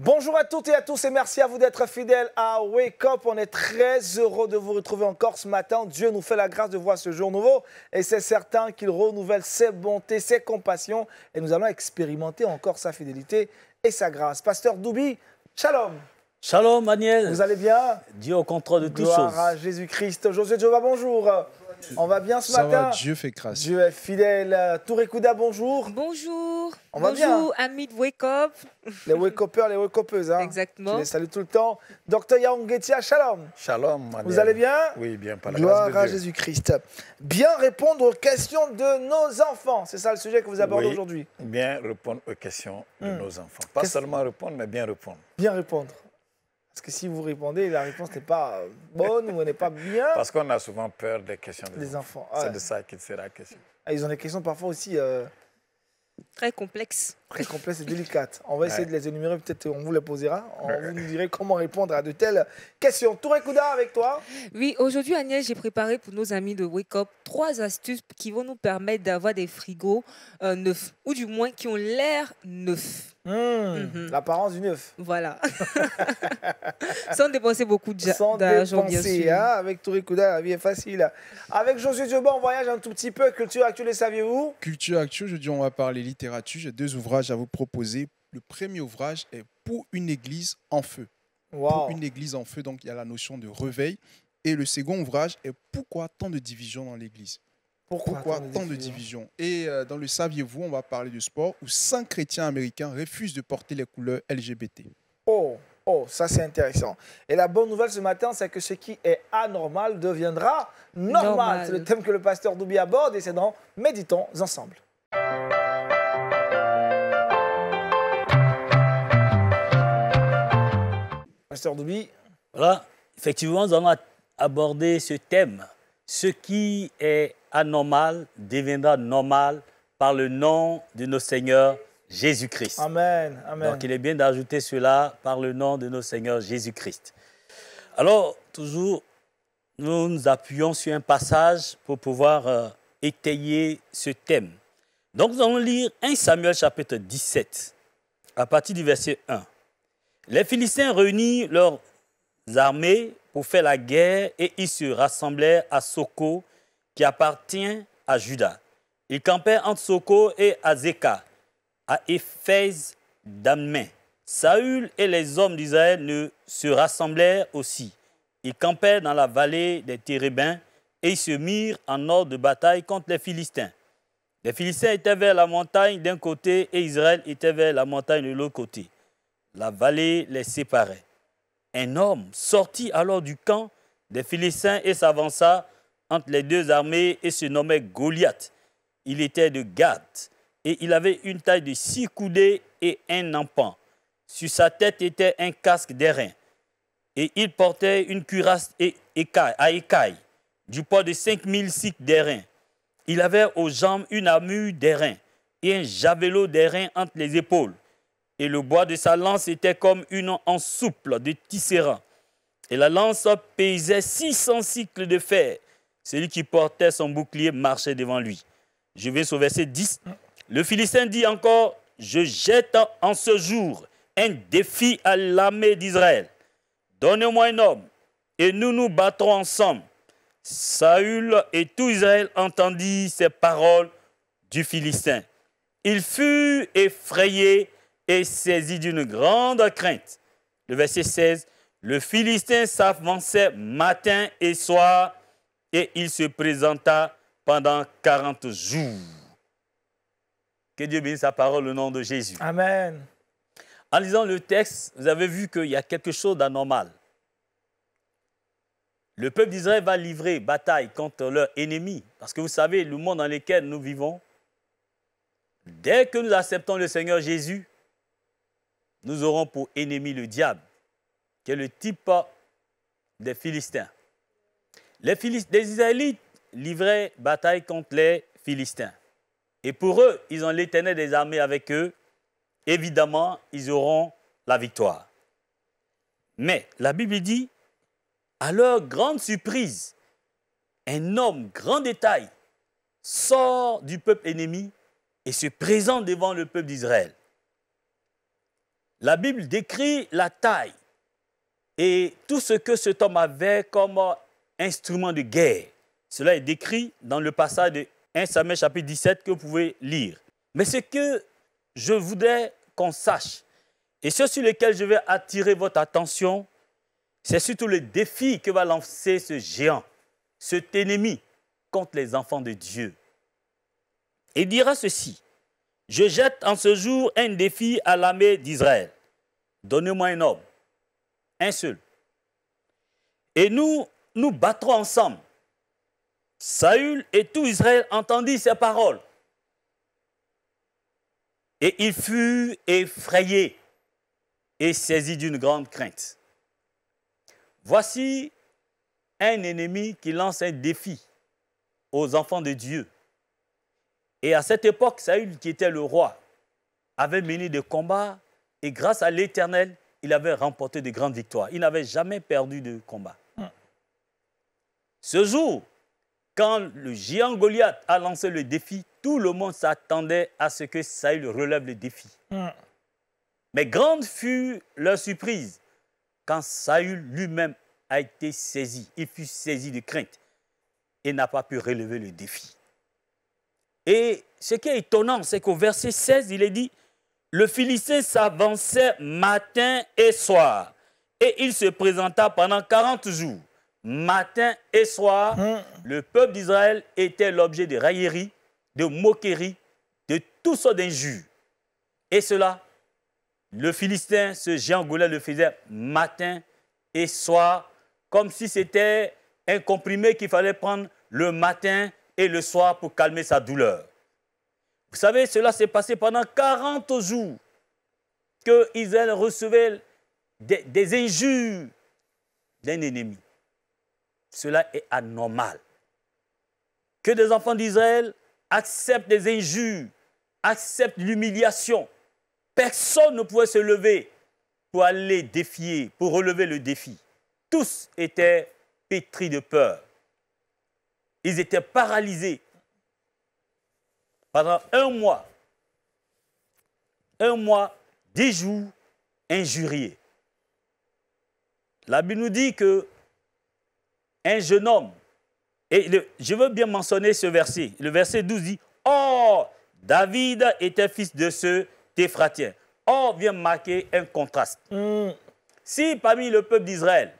Bonjour à toutes et à tous et merci à vous d'être fidèles à Wake Up. On est très heureux de vous retrouver encore ce matin. Dieu nous fait la grâce de voir ce jour nouveau et c'est certain qu'il renouvelle ses bontés, ses compassions et nous allons expérimenter encore sa fidélité et sa grâce. Pasteur Doubi, shalom. Shalom, Daniel. Vous allez bien? Dieu au contrôle de toutes choses. Gloire à Jésus-Christ. Josué Jova, bonjour. On va bien ce matin? Ça va, Dieu fait grâce. Dieu est fidèle. Touré Kouda, bonjour. Bonjour. On va bien? Bonjour, amis de Wake Up. Les wake-uppers, les wake-uppeuses. Hein. Exactement. Je les salue tout le temps. Docteur Yaongetia, shalom. Shalom, Daniel. Vous allez bien? Oui, bien, par la Gloire grâce de à Dieu. Jésus-Christ. Bien répondre aux questions de nos enfants. C'est ça le sujet que vous abordez Oui, aujourd'hui. bien répondre aux questions de nos enfants. Pas seulement répondre, mais bien répondre. Bien répondre. Parce que si vous répondez, la réponse n'est pas bonne ou n'est pas bien. Parce qu'on a souvent peur des questions Les enfants. C'est Ouais. de ça qu'il sera question. Ah, ils ont des questions parfois aussi Très complexe. très complexes et délicates. On va essayer Ouais. de les énumérer, peut-être on vous les posera. Vous nous direz comment répondre à de telles questions. Touré Kouda avec toi. Oui, aujourd'hui, Agnès, j'ai préparé pour nos amis de Wake Up 3 astuces qui vont nous permettre d'avoir des frigos neufs, ou du moins qui ont l'air neufs. L'apparence du neuf. Voilà. Sans dépenser beaucoup Sans d'argent, bien dépenser, sûr. hein, avec Touré Kouda, la vie est facile. Avec Josué Dioba, on voyage un tout petit peu. Culture actuelle, les saviez-vous? Culture actuelle, aujourd'hui, on va parler littérature. J'ai 2 ouvrages à vous proposer. Le premier ouvrage est Pour une église en feu. Wow. Pour une église en feu, donc il y a la notion de réveil. Et le second ouvrage est Pourquoi tant de divisions dans l'église? Pourquoi tant de divisions? Et dans le Saviez-vous, on va parler de sport où 5 chrétiens américains refusent de porter les couleurs LGBT. Oh, ça c'est intéressant. Et la bonne nouvelle ce matin, c'est que ce qui est anormal deviendra normal. Normal. C'est le thème que le pasteur Doubi aborde et c'est dans Méditons ensemble. Pasteur Doubi, Voilà, effectivement, nous allons aborder ce thème. Ce qui est anormal deviendra normal par le nom de notre Seigneur Jésus-Christ. amen, amen. Donc, il est bien d'ajouter cela par le nom de notre Seigneur Jésus-Christ. Alors, toujours, nous nous appuyons sur un passage pour pouvoir étayer ce thème. Donc, nous allons lire 1 Samuel chapitre 17, à partir du verset 1. Les Philistins réunirent leurs armées pour faire la guerre et ils se rassemblèrent à Soko, qui appartient à Juda. Ils campèrent entre Soko et Azekah, à Éphèse d'Ammin. Saül et les hommes d'Israël se rassemblèrent aussi. Ils campèrent dans la vallée des Térébins et ils se mirent en ordre de bataille contre les Philistins. Les Philistins étaient vers la montagne d'un côté et Israël était vers la montagne de l'autre côté. La vallée les séparait. Un homme sortit alors du camp des Philistins et s'avança entre les deux armées et se nommait Goliath. Il était de Gath et il avait une taille de 6 coudées et un empan. Sur sa tête était un casque d'airain et il portait une cuirasse à écailles du poids de 5000 cycles d'airain. Il avait aux jambes une armure d'airain et un javelot d'airain entre les épaules. Et le bois de sa lance était comme une anse souple de tisserand. Et la lance pesait 600 cycles de fer. Celui qui portait son bouclier marchait devant lui. Je vais au verset 10. Le Philistin dit encore, je jette en ce jour un défi à l'armée d'Israël. Donnez-moi un homme et nous nous battrons ensemble. Saül et tout Israël entendirent ces paroles du Philistin. Il fut effrayé et saisi d'une grande crainte. Le verset 16, le Philistin s'avançait matin et soir et il se présenta pendant 40 jours. Que Dieu bénisse sa parole au nom de Jésus. Amen. En lisant le texte, vous avez vu qu'il y a quelque chose d'anormal. Le peuple d'Israël va livrer bataille contre leur ennemi. Parce que vous savez, le monde dans lequel nous vivons, dès que nous acceptons le Seigneur Jésus, nous aurons pour ennemi le diable, qui est le type des Philistins. Les Israélites livraient bataille contre les Philistins. Et pour eux, ils ont l'Éternel des armées avec eux. Évidemment, ils auront la victoire. Mais la Bible dit, à leur grande surprise, un homme grand de taille sort du peuple ennemi et se présente devant le peuple d'Israël. la Bible décrit la taille et tout ce que cet homme avait comme instrument de guerre. Cela est décrit dans le passage de 1 Samuel chapitre 17 que vous pouvez lire. Mais ce que je voudrais qu'on sache, et ce sur lequel je vais attirer votre attention, c'est surtout le défi que va lancer ce géant, cet ennemi, contre les enfants de Dieu. Il dira ceci: je jette en ce jour un défi à l'armée d'Israël. Donnez-moi un homme, un seul. Et nous battrons ensemble. Saül et tout Israël entendit ces paroles. Et il fut effrayé et saisi d'une grande crainte. Voici un ennemi qui lance un défi aux enfants de Dieu. Et à cette époque, Saül, qui était le roi, avait mené des combats et grâce à l'Éternel, il avait remporté de grandes victoires. Il n'avait jamais perdu de combat. Ce jour, quand le géant Goliath a lancé le défi, tout le monde s'attendait à ce que Saül relève le défi. Mais grande fut leur surprise quand Saül lui-même a été saisi. Il fut saisi de crainte et n'a pas pu relever le défi. Et ce qui est étonnant, c'est qu'au verset 16, il est dit: le Philistin s'avançait matin et soir, et il se présenta pendant 40 jours. Matin et soir, le peuple d'Israël était l'objet de railleries, de moqueries, de toutes sortes d'injures. Et cela, le Philistin, ce géant Goliath, le faisait matin et soir, comme si c'était un comprimé qu'il fallait prendre le matin et le soir pour calmer sa douleur. Vous savez, cela s'est passé pendant 40 jours que Israël recevait des injures d'un ennemi. Cela est anormal. Que des enfants d'Israël acceptent des injures, acceptent l'humiliation. Personne ne pouvait se lever pour aller défier, pour relever le défi. Tous étaient pétris de peur. Ils étaient paralysés. Pendant un mois, 10 jours, injuriés. La Bible nous dit que un jeune homme, et je veux bien mentionner ce verset, le verset 12 dit: or, David était fils de ce Éphratien. Or, vient marquer un contraste. Si parmi le peuple d'Israël,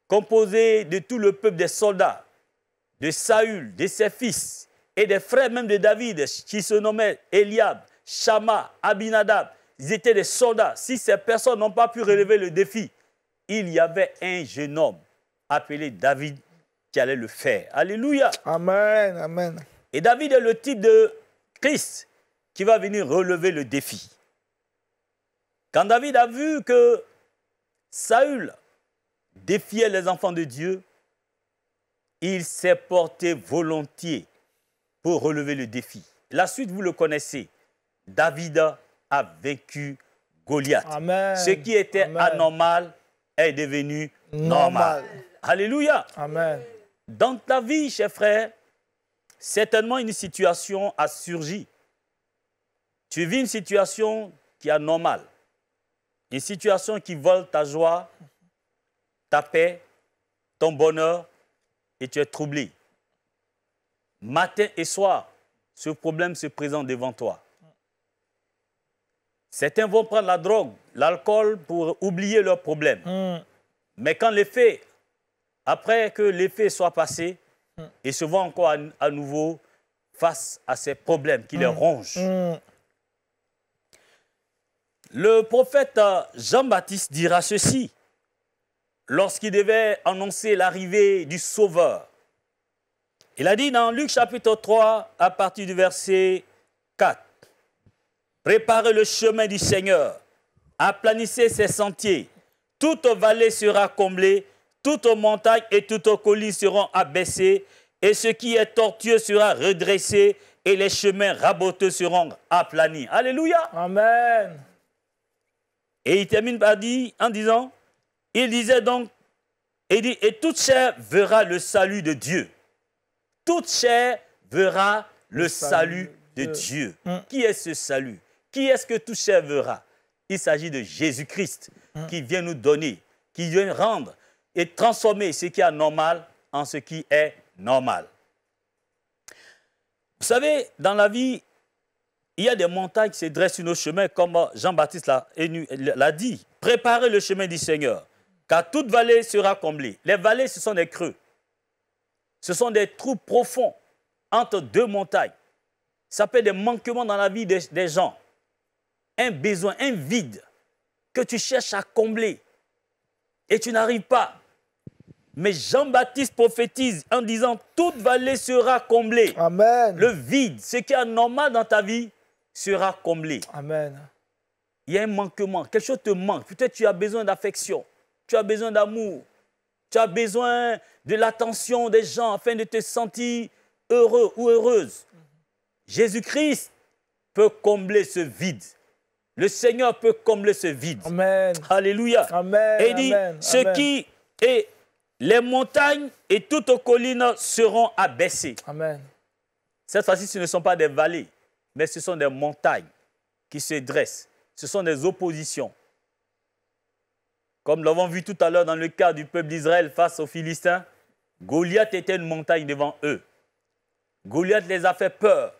composé de tout le peuple des soldats, de Saül, de ses fils, et des frères même de David, qui se nommaient Eliab, Shama, Abinadab, ils étaient des soldats. Si ces personnes n'ont pas pu relever le défi, il y avait un jeune homme appelé David qui allait le faire. Alléluia. Amen, amen. Et David est le type de Christ qui va venir relever le défi. Quand David a vu que Saül défiait les enfants de Dieu, il s'est porté volontiers pour relever le défi. La suite, vous le connaissez. David a vaincu Goliath. Amen. Ce qui était anormal est devenu normal. Alléluia. Amen. Dans ta vie, chers frères, certainement une situation a surgi. Tu vis une situation qui est anormale. Une situation qui vole ta joie, ta paix, ton bonheur, et tu es troublé. Matin et soir, ce problème se présente devant toi. Certains vont prendre la drogue, l'alcool pour oublier leurs problèmes. Mais quand l'effet, après que l'effet soit passé, ils se voient encore à nouveau face à ces problèmes qui les rongent. Le prophète Jean-Baptiste dira ceci lorsqu'il devait annoncer l'arrivée du Sauveur. Il a dit dans Luc chapitre 3, à partir du verset 4, « Préparez le chemin du Seigneur, aplanissez ses sentiers, toute vallée sera comblée, toute montagne et toute colline seront abaissées, et ce qui est tortueux sera redressé, et les chemins raboteux seront aplanis. » Alléluia. Amen. Et il termine par dire, en disant, il disait donc, il dit, et toute chair verra le salut de Dieu. Toute chair verra le salut de Dieu. Qui est ce salut? Qui est-ce que toute chair verra? Il s'agit de Jésus-Christ qui vient nous donner, qui vient rendre et transformer ce qui est anormal en ce qui est normal. Vous savez, dans la vie, il y a des montagnes qui se dressent sur nos chemins, comme Jean-Baptiste l'a dit. Préparez le chemin du Seigneur, car toute vallée sera comblée. Les vallées, ce sont des creux. Ce sont des trous profonds entre deux montagnes. Ça peut être des manquements dans la vie des gens. Un besoin, un vide que tu cherches à combler et tu n'arrives pas. Mais Jean-Baptiste prophétise en disant « Toute vallée sera comblée ». Amen. Le vide, ce qui est anormal dans ta vie, sera comblé. Amen. Il y a un manquement, quelque chose te manque. Peut-être tu as besoin d'affection, tu as besoin d'amour, tu as besoin de l'attention des gens afin de te sentir heureux ou heureuse. Jésus-Christ peut combler ce vide. Le Seigneur peut combler ce vide. Amen. Alléluia. Amen. Et il dit, Amen. ce Amen. qui est, les montagnes et toutes les collines seront abaissées. Amen. Cette fois-ci, ce ne sont pas des vallées, mais ce sont des montagnes qui se dressent. Ce sont des oppositions. Comme nous l'avons vu tout à l'heure dans le cas du peuple d'Israël face aux Philistins, Goliath était une montagne devant eux. Goliath les a fait peur.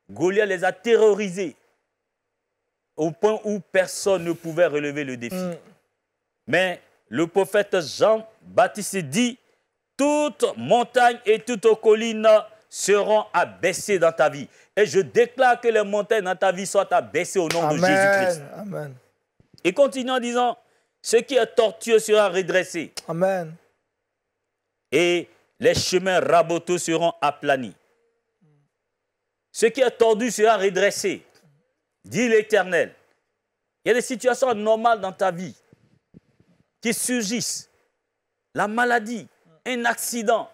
Goliath les a terrorisés au point où personne ne pouvait relever le défi. Mais le prophète Jean-Baptiste dit, toute montagne et toute colline seront abaissées dans ta vie. Et je déclare que les montagnes dans ta vie soient abaissées au nom de Jésus-Christ. Amen. Et continue en disant, ce qui est tortueux sera redressé. Amen. Et les chemins raboteux seront aplanis. Ce qui est tordu sera redressé, dit l'Éternel. Il y a des situations normales dans ta vie qui surgissent. La maladie, un accident,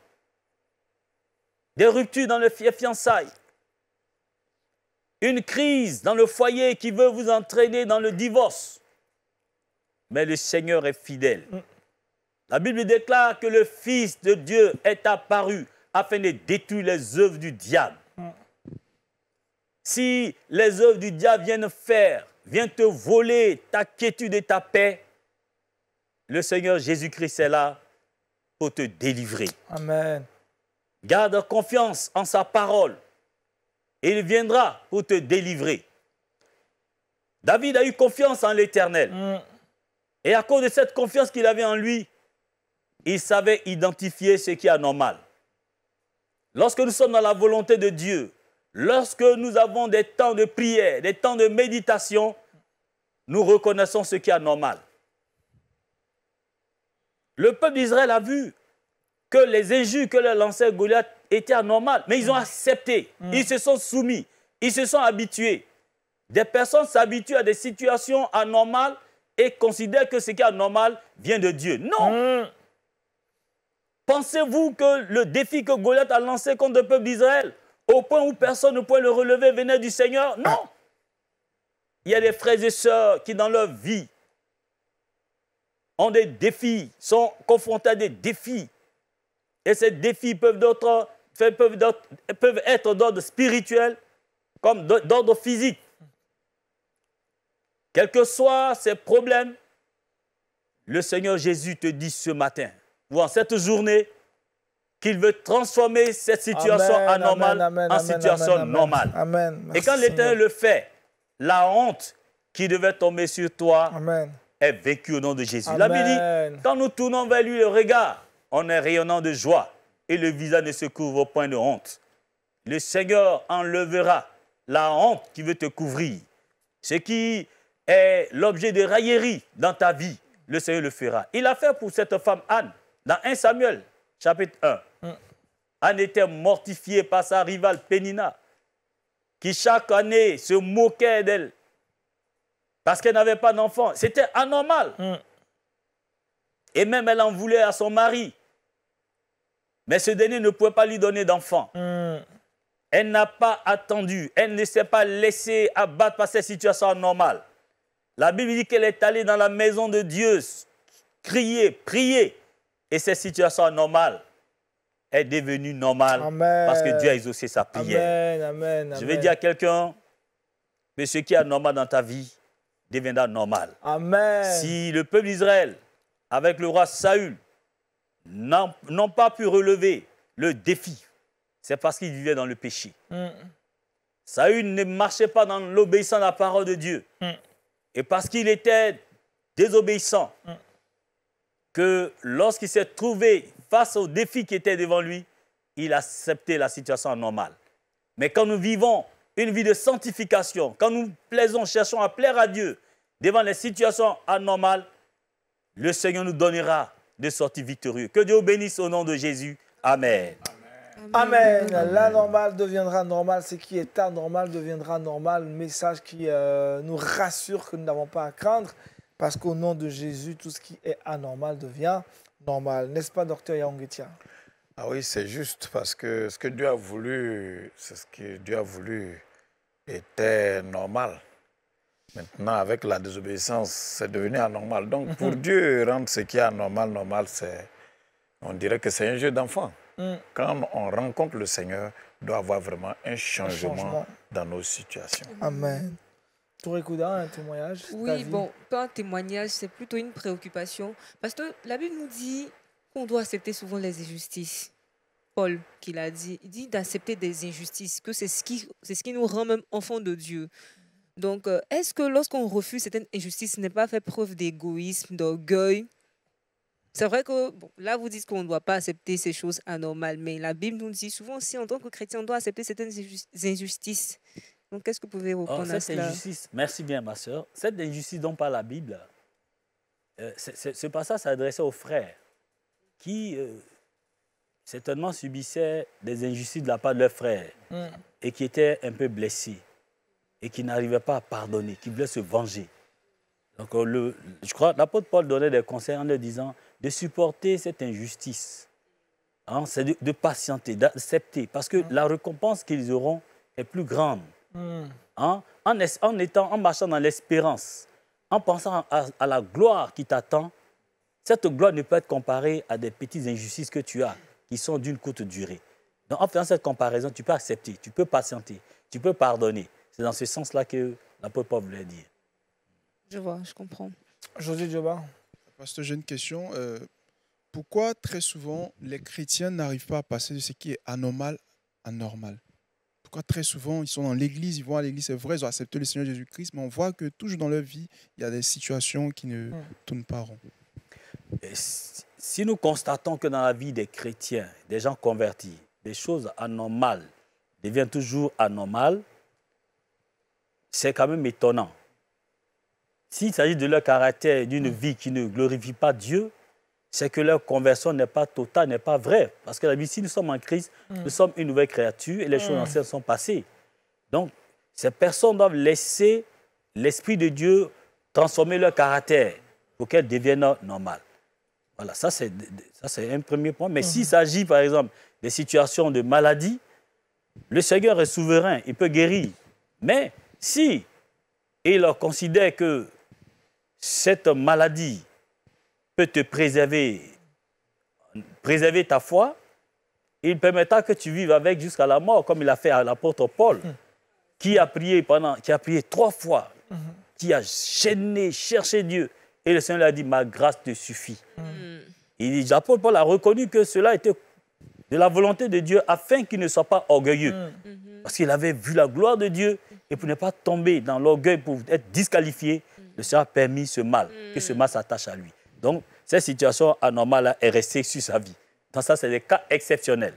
des ruptures dans le fiançailles, une crise dans le foyer qui veut vous entraîner dans le divorce. Mais le Seigneur est fidèle. La Bible déclare que le Fils de Dieu est apparu afin de détruire les œuvres du diable. Si les œuvres du diable viennent te voler ta quiétude et ta paix, le Seigneur Jésus-Christ est là pour te délivrer. Amen. Garde confiance en sa parole et il viendra pour te délivrer. David a eu confiance en l'Éternel. Et à cause de cette confiance qu'il avait en lui, il savait identifier ce qui est anormal. Lorsque nous sommes dans la volonté de Dieu, lorsque nous avons des temps de prière, des temps de méditation, nous reconnaissons ce qui est anormal. Le peuple d'Israël a vu que les injures que leur lançait Goliath étaient anormales, mais ils ont accepté, ils se sont soumis, ils se sont habitués. Des personnes s'habituent à des situations anormales et considèrent que ce qui est anormal vient de Dieu. Non! Pensez-vous que le défi que Goliath a lancé contre le peuple d'Israël, au point où personne ne pouvait le relever, venait du Seigneur? Non! Il y a des frères et sœurs qui, dans leur vie, ont des défis, sont confrontés à des défis. Et ces défis peuvent être d'ordre spirituel comme d'ordre physique. Quels que soient ces problèmes, le Seigneur Jésus te dit ce matin, ou en cette journée, qu'il veut transformer cette situation anormale en situation normale. Et quand l'Éternel le fait, la honte qui devait tomber sur toi est vécue au nom de Jésus. La Bible dit, quand nous tournons vers lui le regard, on est rayonnant de joie et le visage ne se couvre point de honte. Le Seigneur enlèvera la honte qui veut te couvrir. Ce qui est l'objet de raillerie dans ta vie, le Seigneur le fera. Il a fait pour cette femme Anne, dans 1 Samuel, chapitre 1. Anne était mortifiée par sa rivale Pénina, qui chaque année se moquait d'elle parce qu'elle n'avait pas d'enfant. C'était anormal. Et même elle en voulait à son mari. Mais ce dernier ne pouvait pas lui donner d'enfant. Elle n'a pas attendu. Elle ne s'est pas laissée abattre par cette situation anormale. La Bible dit qu'elle est allée dans la maison de Dieu, crier, prier. Et cette situation anormale est devenue normale parce que Dieu a exaucé sa prière. Je vais dire à quelqu'un que ce qui est anormal dans ta vie deviendra normal. Amen. Si le peuple d'Israël, avec le roi Saül, n'ont pas pu relever le défi, c'est parce qu'ils vivaient dans le péché. Saül ne marchait pas dans l'obéissance à la parole de Dieu. Et parce qu'il était désobéissant, que lorsqu'il s'est trouvé face au défi qui était devant lui, il a accepté la situation normale. Mais quand nous vivons une vie de sanctification, quand nous cherchons à plaire à Dieu devant les situations anormales, le Seigneur nous donnera de sortir victorieux. Que Dieu bénisse au nom de Jésus. Amen. Amen. L'anormal deviendra normal. Ce qui est anormal deviendra normal. Message qui nous rassure que nous n'avons pas à craindre. Parce qu'au nom de Jésus, tout ce qui est anormal devient normal. N'est-ce pas, docteur Yaongetia? Ah oui, c'est juste parce que ce que Dieu a voulu, c'est ce que Dieu a voulu était normal. Maintenant, avec la désobéissance, c'est devenu anormal. Donc, pour Dieu, rendre ce qui est anormal, on dirait que c'est un jeu d'enfant. Quand on rencontre le Seigneur, il doit y avoir vraiment un changement dans nos situations. Amen. Touré Kouda, un témoignage? Oui, bon, pas un témoignage, c'est plutôt une préoccupation. Parce que la Bible nous dit qu'on doit accepter souvent les injustices. Paul, qui l'a dit, il dit d'accepter des injustices, que c'est ce qui nous rend même enfants de Dieu. Donc, est-ce que lorsqu'on refuse certaines injustices, ce n'est pas fait preuve d'égoïsme, d'orgueil? C'est vrai que bon, là, vous dites qu'on ne doit pas accepter ces choses anormales, mais la Bible nous dit souvent aussi, en tant que chrétien, on doit accepter certaines injustices. Donc, qu'est-ce que vous pouvez répondre à cela? Injustice, merci bien, ma soeur. Cette injustice dont parle la Bible, ce passage s'adressait aux frères qui certainement subissaient des injustices de la part de leurs frères et qui étaient un peu blessés et qui n'arrivaient pas à pardonner, qui voulaient se venger. Donc, je crois que l'apôtre Paul donnait des conseils en leur disant de supporter cette injustice. Hein, c'est de patienter, d'accepter, parce que la récompense qu'ils auront est plus grande. Hein, en marchant dans l'espérance, en pensant à la gloire qui t'attend, cette gloire ne peut être comparée à des petites injustices que tu as, qui sont d'une courte durée. Donc, en faisant cette comparaison, tu peux accepter, tu peux patienter, tu peux pardonner. C'est dans ce sens-là que l'apôtre Paul voulait dire. Je vois, je comprends. José Djoba. Pasteur, j'ai une question. Pourquoi très souvent les chrétiens n'arrivent pas à passer de ce qui est anormal à normal? Pourquoi très souvent ils sont dans l'église, ils vont à l'église, c'est vrai, ils ont accepté le Seigneur Jésus-Christ, mais on voit que toujours dans leur vie, il y a des situations qui ne tournent pas rond. Et si nous constatons que dans la vie des chrétiens, des gens convertis, des choses anormales deviennent toujours anormales, c'est quand même étonnant. S'il s'agit de leur caractère, d'une vie qui ne glorifie pas Dieu, c'est que leur conversion n'est pas totale, n'est pas vraie. Parce que la vie, si nous sommes en Christ, nous sommes une nouvelle créature et les choses anciennes sont passées. Donc, ces personnes doivent laisser l'Esprit de Dieu transformer leur caractère pour qu'elles deviennent normales. Voilà, ça c'est un premier point. Mais s'il s'agit, par exemple, des situations de maladie, le Seigneur est souverain, il peut guérir. Mais si il considère que cette maladie peut te préserver ta foi, il permettra que tu vives avec jusqu'à la mort, comme il a fait à l'apôtre Paul, qui a prié 3 fois, qui a cherché Dieu. Et le Seigneur lui a dit, ma grâce te suffit. Et l'apôtre Paul a reconnu que cela était de la volonté de Dieu afin qu'il ne soit pas orgueilleux. Parce qu'il avait vu la gloire de Dieu et pour ne pas tomber dans l'orgueil, pour être disqualifié, le Seigneur a permis ce mal, que ce mal s'attache à lui. Donc, cette situation anormale est restée sur sa vie. Donc ça, c'est des cas exceptionnels.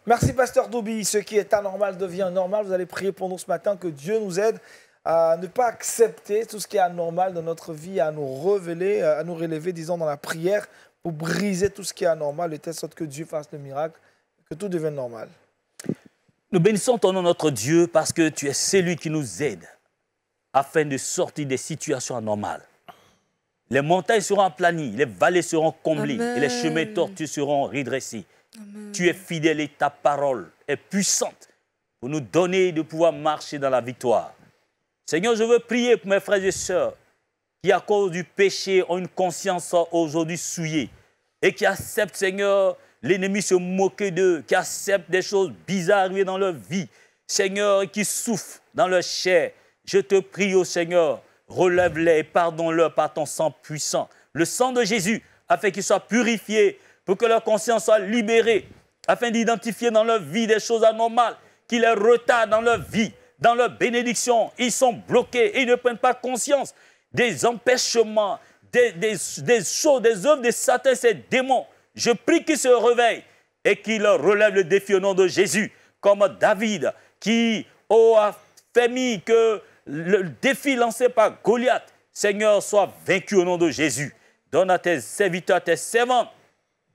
Merci, Pasteur Doubi. Ce qui est anormal devient normal. Vous allez prier pour nous ce matin, que Dieu nous aide à ne pas accepter tout ce qui est anormal dans notre vie, à nous relever, disons, dans la prière, pour briser tout ce qui est anormal, de telle sorte que Dieu fasse le miracle, que tout devienne normal. Nous bénissons ton nom, notre Dieu, parce que tu es celui qui nous aide afin de sortir des situations anormales. Les montagnes seront aplanies, les vallées seront comblées, et les chemins tortueux seront redressés. Amen. Tu es fidèle et ta parole est puissante pour nous donner de pouvoir marcher dans la victoire. Seigneur, je veux prier pour mes frères et sœurs qui, à cause du péché, ont une conscience aujourd'hui souillée et qui acceptent, Seigneur, l'ennemi se moquer d'eux, qui acceptent des choses bizarres arriver dans leur vie, Seigneur, qui souffrent dans leur chair. Je te prie, ô Seigneur, relève-les et pardonne-leur par ton sang puissant. Le sang de Jésus, afin qu'ils soient purifiés, pour que leur conscience soit libérée, afin d'identifier dans leur vie des choses anormales, qui les retardent dans leur vie, dans leur bénédiction. Ils sont bloqués et ils ne prennent pas conscience des empêchements, des choses, des œuvres de Satan, ces démons. Je prie qu'ils se réveillent et qu'ils leur relèvent le défi au nom de Jésus, comme David qui a permis que le défi lancé par Goliath, Seigneur, soit vaincu au nom de Jésus. Donne à tes serviteurs, à tes servantes,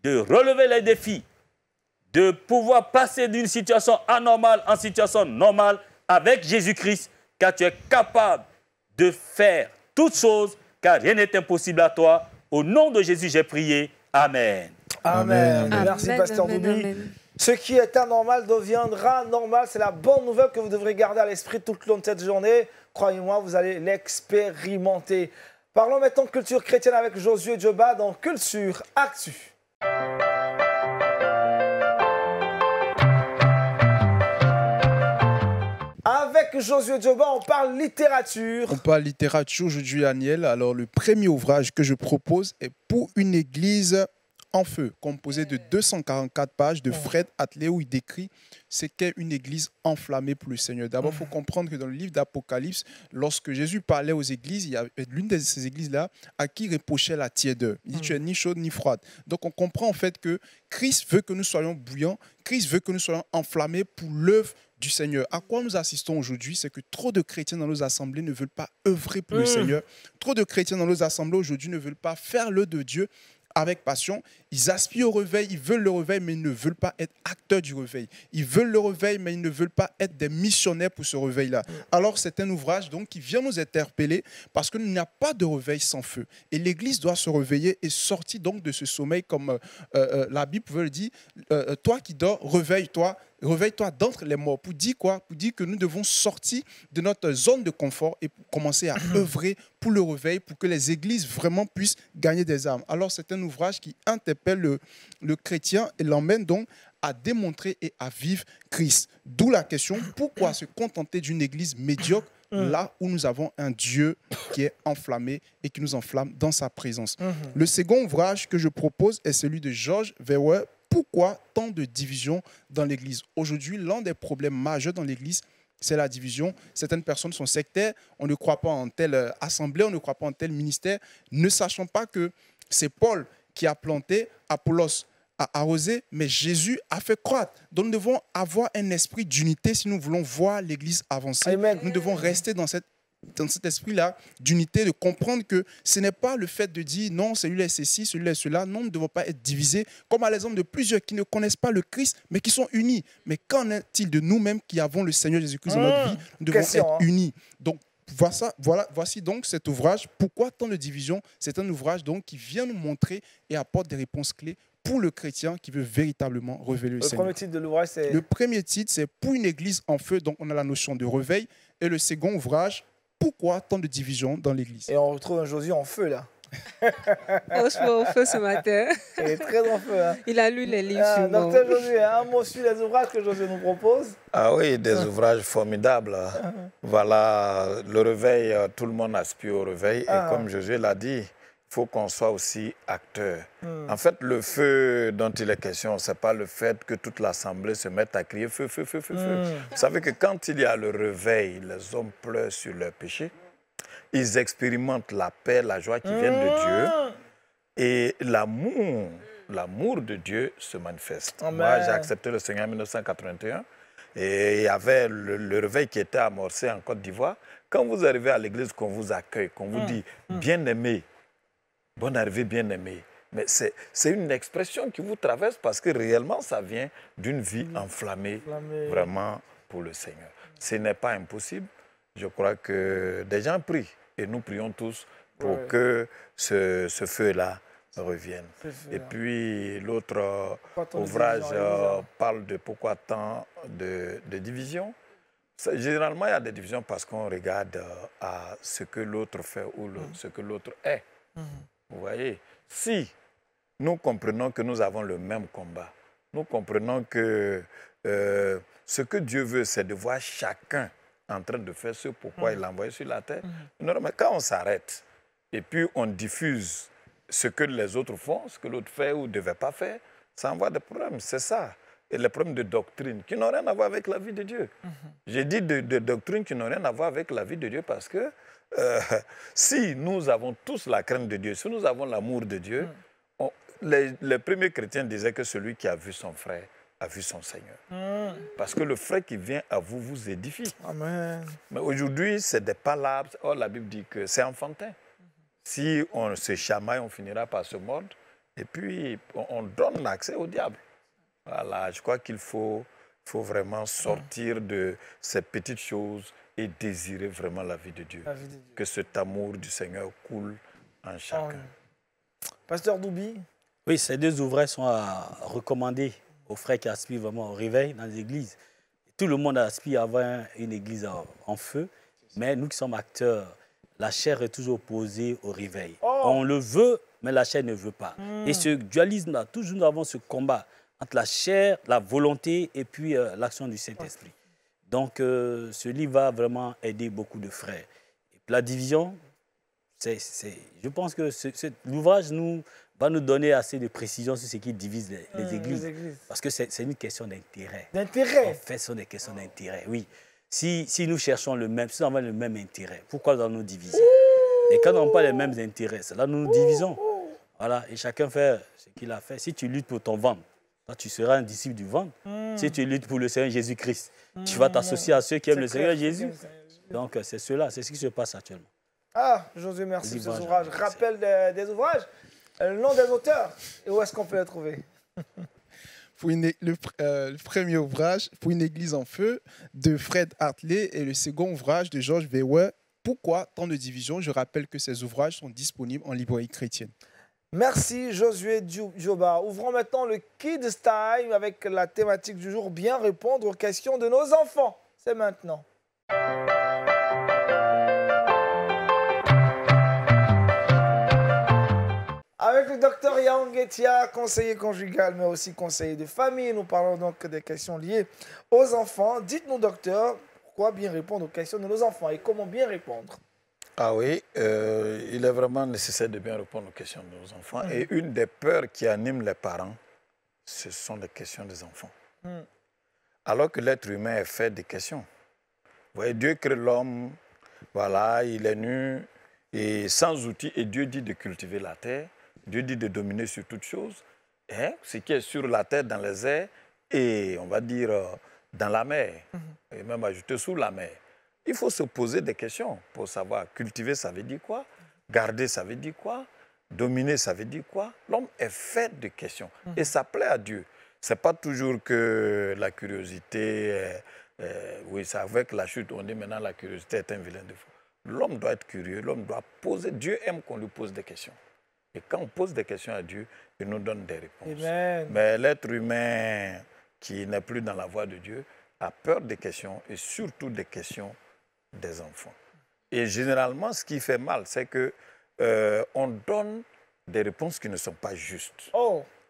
de relever les défis, de pouvoir passer d'une situation anormale en situation normale avec Jésus-Christ, car tu es capable de faire toutes choses, car rien n'est impossible à toi. Au nom de Jésus, j'ai prié. Amen. Amen. Merci, Pasteur Doubi. Ce qui est anormal deviendra normal. C'est la bonne nouvelle que vous devrez garder à l'esprit tout le long de cette journée. Croyez-moi, vous allez l'expérimenter. Parlons maintenant de culture chrétienne avec Josué Djoba dans Culture Actu. Avec Josué Djoba, on parle littérature. On parle littérature aujourd'hui, Daniel. Alors, le premier ouvrage que je propose est Pour une église en feu, composé de 244 pages de Fred Atley, où il décrit ce qu'est une église enflammée pour le Seigneur. D'abord, il faut comprendre que dans le livre d'Apocalypse, lorsque Jésus parlait aux églises, il y avait l'une de ces églises-là à qui reprochait la tiédeur. Il dit, tu es ni chaude ni froide. Donc, on comprend en fait que Christ veut que nous soyons bouillants, Christ veut que nous soyons enflammés pour l'œuvre du Seigneur. À quoi nous assistons aujourd'hui, c'est que trop de chrétiens dans nos assemblées ne veulent pas œuvrer pour le Seigneur. Trop de chrétiens dans nos assemblées aujourd'hui ne veulent pas faire l'œuvre de Dieu avec passion. Ils aspirent au réveil, ils veulent le réveil, mais ils ne veulent pas être acteurs du réveil. Ils veulent le réveil, mais ils ne veulent pas être des missionnaires pour ce réveil-là. Alors, c'est un ouvrage donc, qui vient nous interpeller parce qu'il n'y a pas de réveil sans feu. Et l'Église doit se réveiller et sortir donc de ce sommeil, comme la Bible veut le dire. Toi qui dors, réveille-toi d'entre les morts. Pour dire quoi? Pour dire que nous devons sortir de notre zone de confort et commencer à œuvrer pour le réveil, pour que les églises vraiment puissent gagner des âmes. Alors, c'est un ouvrage qui interpelle le chrétien et l'emmène donc à démontrer et à vivre Christ. D'où la question, pourquoi se contenter d'une église médiocre là où nous avons un Dieu qui est enflammé et qui nous enflamme dans sa présence? Le second ouvrage que je propose est celui de George Verwer. Pourquoi tant de divisions dans l'Église? Aujourd'hui, l'un des problèmes majeurs dans l'Église, c'est la division. Certaines personnes sont sectaires, on ne croit pas en telle assemblée, on ne croit pas en tel ministère, ne sachant pas que c'est Paul qui a planté, Apollos a arrosé, mais Jésus a fait croître. Donc nous devons avoir un esprit d'unité si nous voulons voir l'Église avancer. Amen. Nous devons rester dans cet esprit-là d'unité, de comprendre que ce n'est pas le fait de dire non, celui-là est ceci, celui-là est cela. Non, nous ne devons pas être divisés, comme à l'exemple de plusieurs qui ne connaissent pas le Christ, mais qui sont unis. Mais qu'en est-il de nous-mêmes qui avons le Seigneur Jésus-Christ dans notre vie? Nous devons être unis. Donc, voici donc cet ouvrage. Pourquoi tant de divisions? C'est un ouvrage donc qui vient nous montrer et apporte des réponses clés pour le chrétien qui veut véritablement révéler le Seigneur. Le premier titre de l'ouvrage, c'est... Le premier titre, c'est Pour une église en feu. Donc, on a la notion de réveil. Et le second ouvrage, pourquoi tant de divisions dans l'Église? Et on retrouve un Josué en feu, là. Franchement, en feu ce matin. Il est très en feu. Hein. Il a lu les livres. Docteur Josué, un mot sur les ouvrages que Josué nous propose. Ah oui, des ouvrages formidables. Voilà, le réveil, tout le monde aspire au réveil. Et comme Josué l'a dit, il faut qu'on soit aussi acteur. En fait, le feu dont il est question, ce n'est pas le fait que toute l'Assemblée se mette à crier feu, feu, feu, feu, feu. Vous savez que quand il y a le réveil, les hommes pleurent sur leurs péchés. Ils expérimentent la paix, la joie qui viennent de Dieu. Et l'amour de Dieu se manifeste. Amen. Moi, j'ai accepté le Seigneur en 1981. Et il y avait le réveil qui était amorcé en Côte d'Ivoire. Quand vous arrivez à l'église, qu'on vous accueille, qu'on vous dit « bien-aimé », bonne arrivée, bien-aimé. Mais c'est une expression qui vous traverse parce que réellement, ça vient d'une vie enflammée, vraiment pour le Seigneur. Ce n'est pas impossible. Je crois que des gens prient et nous prions tous pour que ce feu-là revienne. Et puis l'autre ouvrage parle de pourquoi tant de divisions. Généralement, il y a des divisions parce qu'on regarde à ce que l'autre fait ou ce que l'autre est. Vous voyez, si nous comprenons que nous avons le même combat, nous comprenons que ce que Dieu veut, c'est de voir chacun en train de faire ce pourquoi il l'a envoyé sur la terre. Non, mais quand on s'arrête et puis on diffuse ce que les autres font, ce que l'autre fait ou ne devait pas faire, ça envoie des problèmes. C'est ça. Et les problèmes de doctrine qui n'ont rien à voir avec la vie de Dieu. J'ai dit de doctrine qui n'ont rien à voir avec la vie de Dieu parce que si nous avons tous la crainte de Dieu, si nous avons l'amour de Dieu, les premiers chrétiens disaient que celui qui a vu son frère a vu son Seigneur. Parce que le frère qui vient à vous vous édifie. Amen. Mais aujourd'hui, c'est des palabres. Or, la Bible dit que c'est enfantin. Si on se chamaille, on finira par se mordre. Et puis, on donne l'accès au diable. Voilà, je crois qu'il faut vraiment sortir de ces petites choses et désirer vraiment la vie de Dieu. La vie de Dieu. Que cet amour du Seigneur coule en chacun. Pasteur Doubi. Oui, ces deux ouvrages sont à recommander aux frères qui aspirent vraiment au réveil dans les églises. Tout le monde aspire à avoir une église en feu, mais nous qui sommes acteurs, la chair est toujours opposée au réveil. On le veut, mais la chair ne veut pas. Et ce dualisme-là, toujours nous avons ce combat entre la chair, la volonté et puis l'action du Saint-Esprit. Donc, ce livre va vraiment aider beaucoup de frères. Et puis, la division, je pense que l'ouvrage va nous donner assez de précision sur ce qui divise les églises. Parce que c'est une question d'intérêt. D'intérêt? En fait, ce sont des questions d'intérêt, oui. Si nous cherchons le même, si nous avons le même intérêt, pourquoi nous nous diviser? Et quand nous n'avons pas les mêmes intérêts, c'est là que nous nous divisons. Voilà, et chacun fait ce qu'il a fait. Si tu luttes pour ton ventre, toi, tu seras un disciple du ventre. Si tu luttes pour le Seigneur Jésus-Christ, tu vas t'associer à ceux qui aiment le Seigneur Jésus. Donc, c'est cela, c'est ce qui se passe actuellement. Ah, Josué, merci pour ces ouvrages. Rappel des ouvrages, le nom des auteurs et où est-ce qu'on peut les trouver? Le premier ouvrage, Pour une église en feu, de Fred Hartley, et le second ouvrage de George Wewer, Pourquoi tant de divisions? Je rappelle que ces ouvrages sont disponibles en librairie chrétienne. Merci Josué Dioba. Ouvrons maintenant le Kids Time avec la thématique du jour, bien répondre aux questions de nos enfants. C'est maintenant. Avec le docteur Yaoung Etia, conseiller conjugal, mais aussi conseiller de famille, nous parlons donc des questions liées aux enfants. Dites-nous, docteur, pourquoi bien répondre aux questions de nos enfants et comment bien répondre? Ah oui, il est vraiment nécessaire de bien répondre aux questions de nos enfants. Et une des peurs qui anime les parents, ce sont les questions des enfants. Alors que l'être humain est fait de questions. Vous voyez, Dieu crée l'homme, voilà, il est nu et sans outils. Et Dieu dit de cultiver la terre. Dieu dit de dominer sur toutes choses. Et ce qui est sur la terre, dans les airs et, on va dire, dans la mer. Et même ajouter sous la mer. Il faut se poser des questions pour savoir cultiver, ça veut dire quoi? Garder, ça veut dire quoi? Dominer, ça veut dire quoi? L'homme est fait de questions. Et ça plaît à Dieu. Ce n'est pas toujours que la curiosité, oui, c'est avec la chute, on dit maintenant la curiosité est un vilain défaut. L'homme doit être curieux, l'homme doit poser. Dieu aime qu'on lui pose des questions. Et quand on pose des questions à Dieu, il nous donne des réponses. Amen. Mais l'être humain qui n'est plus dans la voie de Dieu a peur des questions et surtout des questions des enfants. Et généralement, ce qui fait mal, c'est que on donne des réponses qui ne sont pas justes.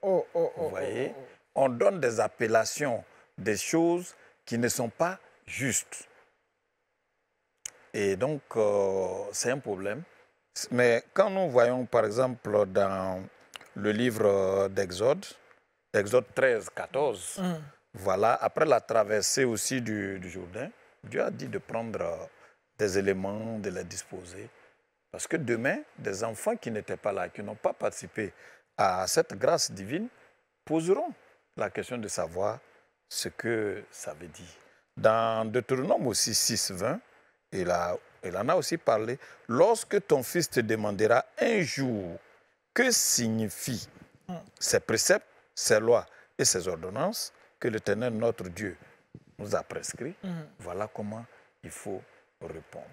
Vous voyez, on donne des appellations, des choses qui ne sont pas justes. Et donc, c'est un problème. Mais quand nous voyons, par exemple, dans le livre d'Exode, Exode 13, 14, voilà, après la traversée aussi du Jourdain, Dieu a dit de prendre des éléments, de les disposer. Parce que demain, des enfants qui n'étaient pas là, qui n'ont pas participé à cette grâce divine, poseront la question de savoir ce que ça veut dire. Dans Deutéronome aussi 6, 20, il en a aussi parlé. Lorsque ton fils te demandera un jour que signifient ces préceptes, ces lois et ces ordonnances que l'Éternel, notre Dieu, nous a prescrit, voilà comment il faut répondre.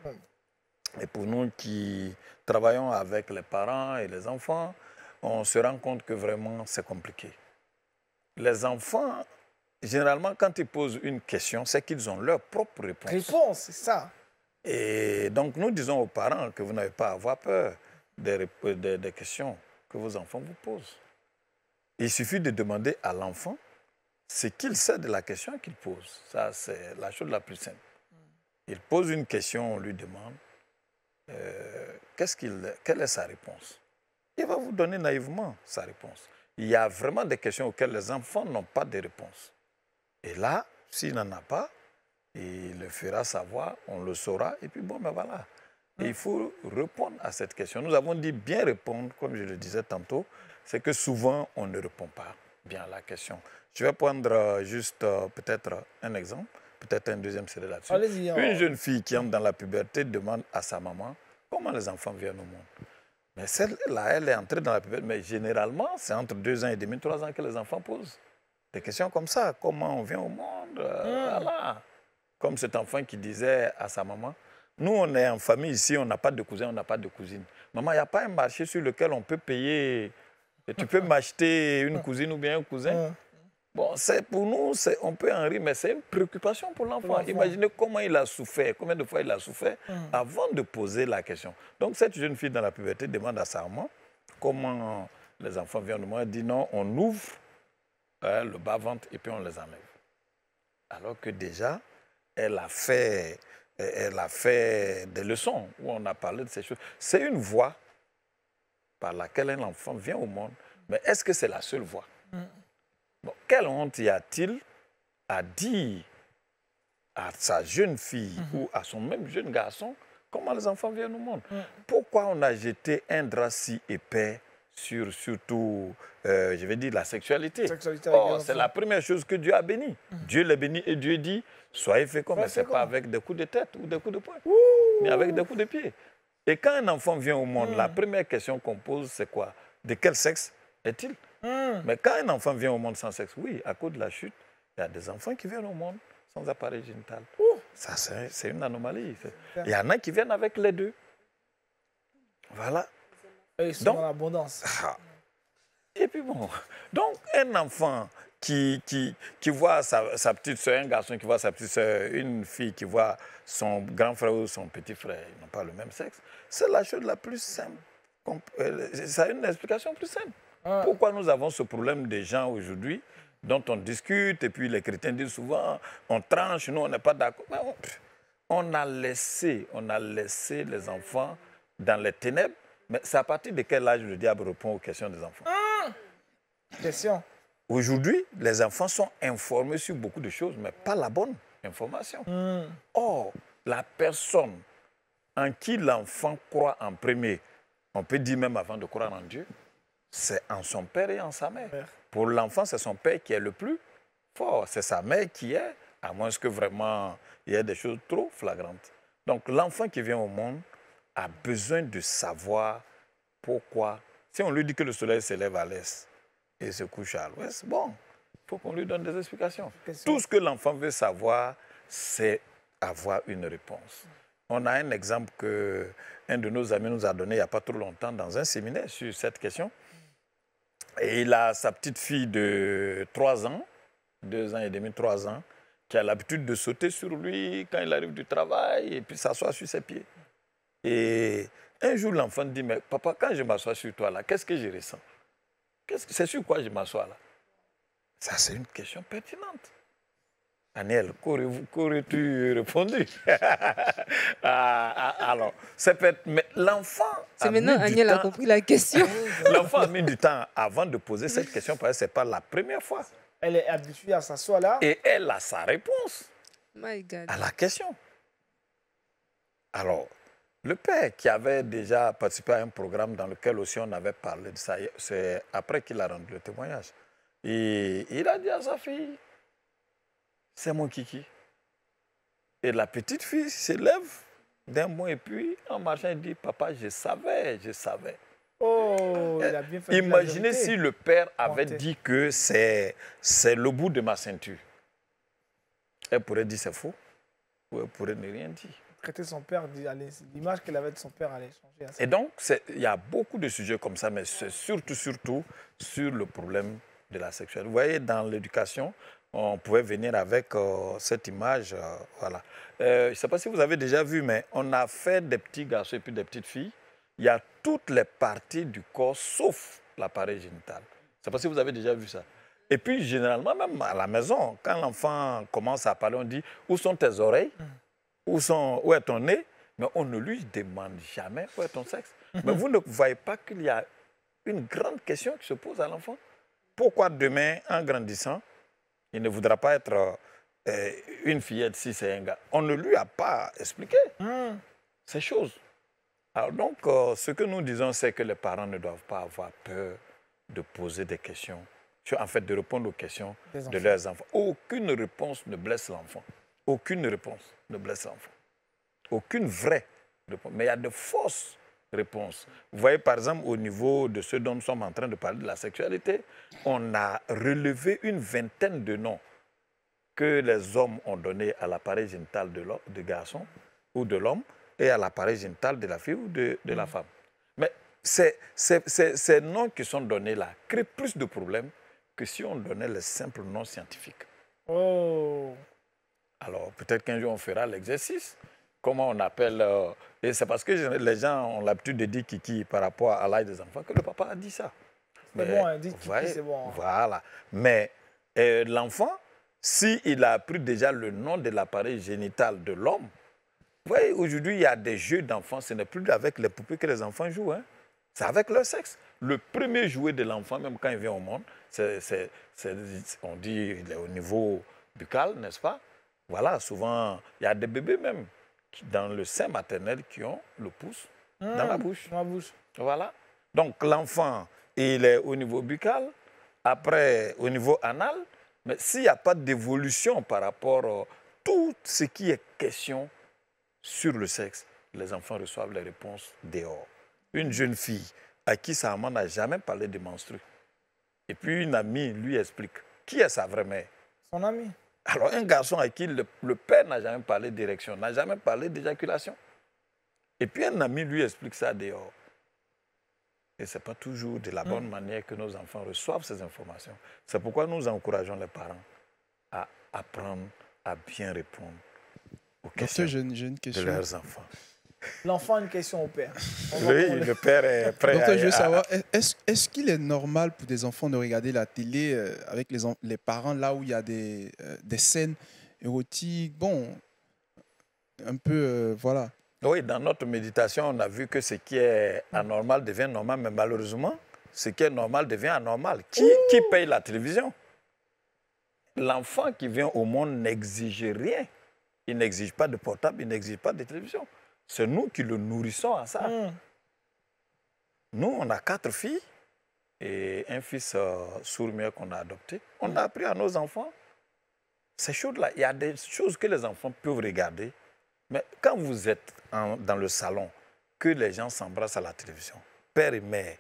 Et pour nous qui travaillons avec les parents et les enfants, on se rend compte que vraiment c'est compliqué. Les enfants, généralement, quand ils posent une question, c'est qu'ils ont leur propre réponse. Réponse, c'est ça. Et donc nous disons aux parents que vous n'avez pas à avoir peur des questions que vos enfants vous posent. Il suffit de demander à l'enfant ce qu'il sait de la question qu'il pose. Ça, c'est la chose la plus simple. Il pose une question, on lui demande quelle est sa réponse. Il va vous donner naïvement sa réponse. Il y a vraiment des questions auxquelles les enfants n'ont pas de réponse. Et là, s'il n'en a pas, il le fera savoir, on le saura, et puis bon, ben voilà. Et il faut répondre à cette question. Nous avons dit bien répondre, comme je le disais tantôt, c'est que souvent, on ne répond pas bien à la question. Je vais prendre juste peut-être un exemple, peut-être un deuxième CD là-dessus. Une jeune fille qui entre dans la puberté demande à sa maman comment les enfants viennent au monde. Mais celle-là, elle est entrée dans la puberté, mais généralement, c'est entre 2 ans et demi, 3 ans que les enfants posent des questions comme ça. Comment on vient au monde voilà. Comme cet enfant qui disait à sa maman, nous, on est en famille ici, on n'a pas de cousin, on n'a pas de cousine. Maman, il n'y a pas un marché sur lequel on peut payer. Et tu peux m'acheter une cousine ou bien un cousin. Bon, pour nous, on peut en rire, mais c'est une préoccupation pour l'enfant. Imaginez comment il a souffert, combien de fois il a souffert avant de poser la question. Donc, cette jeune fille dans la puberté demande à sa maman comment les enfants viennent au monde. Elle dit non, on ouvre le bas-ventre et puis on les enlève. Alors que déjà, elle a fait des leçons où on a parlé de ces choses. C'est une voie par laquelle un enfant vient au monde. Mais est-ce que c'est la seule voie? Bon, quelle honte y a-t-il à dire à sa jeune fille ou à son même jeune garçon comment les enfants viennent au monde? Pourquoi on a jeté un drap si épais sur surtout, je vais dire, la sexualité? C'est la première chose que Dieu a bénie. Dieu l'a béni et Dieu dit, soyez féconds, mais ce n'est pas avec des coups de tête ou des coups de poing, mais avec des coups de pied. Et quand un enfant vient au monde, la première question qu'on pose, c'est quoi? De quel sexe est-il? Mais quand un enfant vient au monde sans sexe, oui, à cause de la chute, il y a des enfants qui viennent au monde sans appareil génital. Ça, c'est une anomalie. Il y en a qui viennent avec les deux. Voilà. Et ils sont dans l'abondance. Et puis bon, donc un enfant qui voit sa petite soeur, un garçon qui voit sa petite soeur, une fille qui voit son grand frère ou son petit frère, ils n'ont pas le même sexe, c'est la chose la plus simple. Ça a une explication plus simple. Pourquoi nous avons ce problème des gens aujourd'hui dont on discute et puis les chrétiens disent souvent on tranche, nous on n'est pas d'accord. On a laissé les enfants dans les ténèbres. Mais c'est à partir de quel âge le diable répond aux questions des enfants? Question. Aujourd'hui, les enfants sont informés sur beaucoup de choses, mais pas la bonne information. Or, la personne en qui l'enfant croit en premier, on peut dire même avant de croire en Dieu, c'est en son père et en sa mère. Pour l'enfant, c'est son père qui est le plus fort. C'est sa mère qui est, à moins que vraiment il y ait des choses trop flagrantes. Donc, l'enfant qui vient au monde a besoin de savoir pourquoi. Si on lui dit que le soleil se lève à l'est et se couche à l'ouest, bon, il faut qu'on lui donne des explications. Tout ce que l'enfant veut savoir, c'est avoir une réponse. On a un exemple qu'un de nos amis nous a donné il n'y a pas trop longtemps dans un séminaire sur cette question. Et il a sa petite fille de 3 ans, 2 ans et demi, 3 ans, qui a l'habitude de sauter sur lui quand il arrive du travail et puis s'asseoir sur ses pieds. Et un jour, l'enfant dit, mais papa, quand je m'assois sur toi, là, qu'est-ce que je ressens? C'est sur quoi je m'assois là? Ça, c'est une question pertinente. Daniel, qu'aurais-tu répondu? Alors, mais l'enfant... C'est maintenant Daniel a compris la question. L'enfant a mis du temps avant de poser cette question parce que ce n'est pas la première fois. Elle est habituée à s'asseoir là. Et elle a sa réponse My God. à la question. Alors, le père qui avait déjà participé à un programme dans lequel aussi on avait parlé de ça, c'est après qu'il a rendu le témoignage. Et il a dit à sa fille, c'est mon kiki. Et la petite fille se lève d'un bond et puis en marchant, elle dit, papa, je savais. Oh, il a bien fait. Imaginez si le père avait dit que c'est le bout de ma ceinture. Elle pourrait dire c'est faux ou elle pourrait ne rien dire. Traiter son père, l'image qu'elle avait de son père allait changer. Et donc, il y a beaucoup de sujets comme ça, mais c'est surtout sur le problème de la sexualité. Vous voyez, dans l'éducation, on pouvait venir avec cette image. Voilà. Je ne sais pas si vous avez déjà vu, mais on a fait des petits garçons et puis des petites filles. Il y a toutes les parties du corps, sauf l'appareil génital. Je ne sais pas si vous avez déjà vu ça. Et puis, généralement, même à la maison, quand l'enfant commence à parler, on dit, où sont tes oreilles? où est ton nez, mais on ne lui demande jamais où est ton sexe. Mais vous ne voyez pas qu'il y a une grande question qui se pose à l'enfant. Pourquoi demain, en grandissant, il ne voudra pas être une fillette si c'est un gars? On ne lui a pas expliqué ces choses. Alors donc, ce que nous disons, c'est que les parents ne doivent pas avoir peur de poser des questions, en fait, de répondre aux questions de leurs enfants. Aucune réponse ne blesse l'enfant. Aucune réponse ne blesse l'enfant. Aucune vraie réponse. Mais il y a de fausses réponses. Vous voyez, par exemple, au niveau de ce dont nous sommes en train de parler, de la sexualité, on a relevé une vingtaine de noms que les hommes ont donnés à l'appareil génital de garçon ou de l'homme et à l'appareil génital de la fille ou de la femme. Mais ces noms qui sont donnés là créent plus de problèmes que si on donnait les simples noms scientifiques. Oh. Alors, peut-être qu'un jour, on fera l'exercice. Comment on appelle... et c'est parce que les gens ont l'habitude de dire kiki par rapport à l'âge des enfants que le papa a dit ça. C'est bon, hein, dit kiki, c'est bon. Voilà. Mais l'enfant, s'il a appris déjà le nom de l'appareil génital de l'homme, vous voyez, aujourd'hui, il y a des jeux d'enfants. Ce n'est plus avec les poupées que les enfants jouent. Hein. C'est avec leur sexe. Le premier jouet de l'enfant, même quand il vient au monde, on dit il est au niveau buccal, n'est-ce pas? Voilà, souvent, il y a des bébés même dans le sein maternel qui ont le pouce dans la bouche. Dans la bouche. Voilà. Donc, l'enfant, il est au niveau buccal, après au niveau anal, mais s'il n'y a pas d'évolution par rapport à tout ce qui est question sur le sexe, les enfants reçoivent les réponses dehors. Une jeune fille à qui sa maman n'a jamais parlé de menstrues, et puis une amie lui explique qui est sa vraie mère. Son amie. Alors, un garçon à qui le père n'a jamais parlé d'érection, n'a jamais parlé d'éjaculation. Et puis, un ami lui explique ça dehors. Et ce n'est pas toujours de la bonne manière que nos enfants reçoivent ces informations. C'est pourquoi nous encourageons les parents à apprendre à bien répondre aux questions de leurs enfants. L'enfant a une question au père. Oui, le père est prêt. Docteur, je veux savoir, est-ce qu'il est normal pour des enfants de regarder la télé avec les parents là où il y a des scènes érotiques, bon, un peu, voilà. Oui, dans notre méditation, on a vu que ce qui est anormal devient normal, mais malheureusement, ce qui est normal devient anormal. Qui paye la télévision? L'enfant qui vient au monde n'exige rien. Il n'exige pas de portable, il n'exige pas de télévision. C'est nous qui le nourrissons à ça. Nous, on a 4 filles et un fils sourd-muet qu'on a adopté. On a appris à nos enfants ces choses-là. Il y a des choses que les enfants peuvent regarder. Mais quand vous êtes dans le salon, que les gens s'embrassent à la télévision, père et mère,